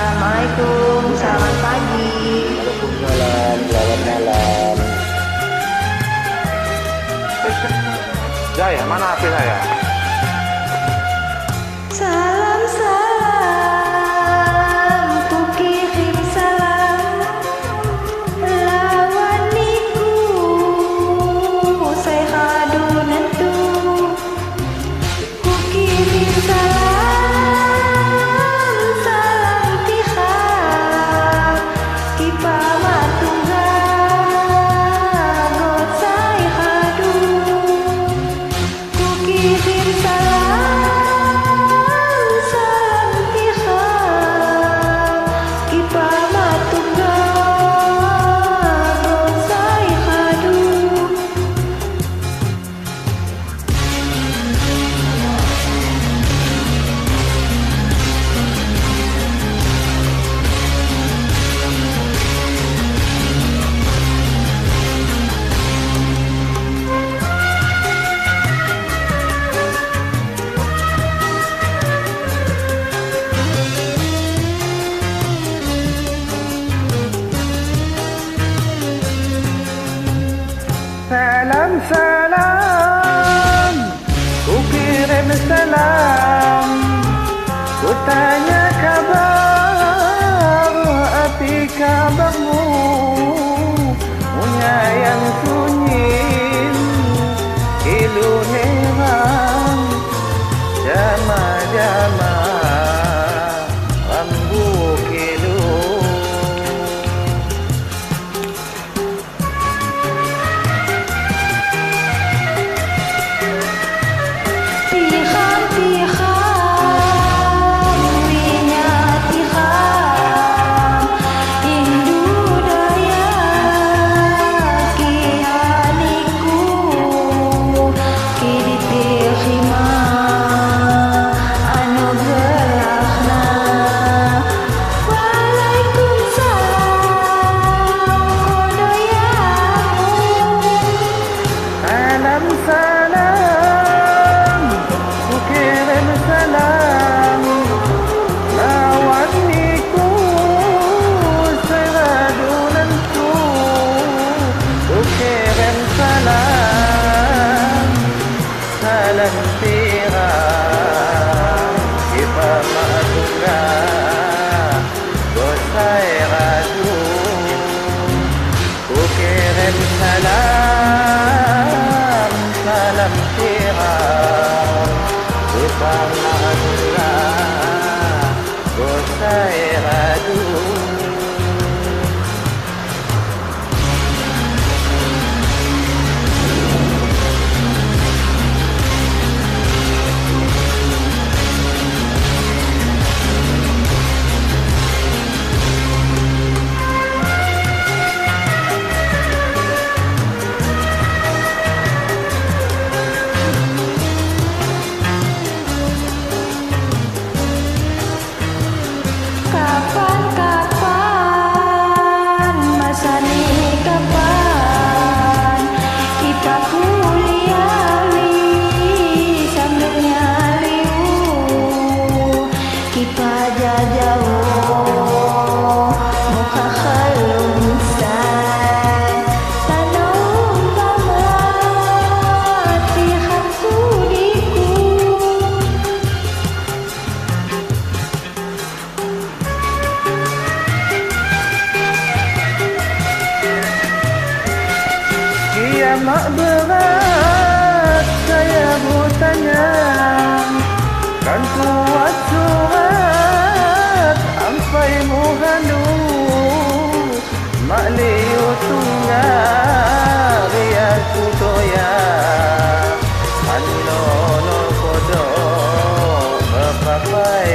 Assalamualaikum, selamat pagi. Waalaikumsalam, selamat malam. Jaya, mana HP saya? Salam salam, ku kirim salam. Lawaniku, saya hadu nentu. Ku kirim salam, salam tihak. Kipa matunggal, god saya hadu. Ku kirim salam, salam tihak. Kipa matunggal, god saya hadu. Salam, salam, ku kirim salam. Ku tanya kabar, api kabarmu. Punya yang sunyi, ilu nerang. Jama-jama, rambu kilu. Tiham, tiham, minyak tiham. Hindu daya, kianiku. Kiri tihima, anugerahna. Waalaikumsalam, kodoyamu. Salam, salam, ku kirim salam. Lawaniku, seradu nentu. Ku kirim salam, salam tiram. Kita matunggal, gosai radu. Ku kirim salam, salam tiram. Kita matunggal, gosai radu. Kapan-kapan, masa ni kapan kita kuliahi sambil nyaliu. Kita jauh muka kelumsan tanam tamat pihak sudiku. Kiamat berat, saya bertanya. Kan kuat surat, sampai muhanu. Mak liu tunggal, ria kudoya. Ano no kodok, berpapai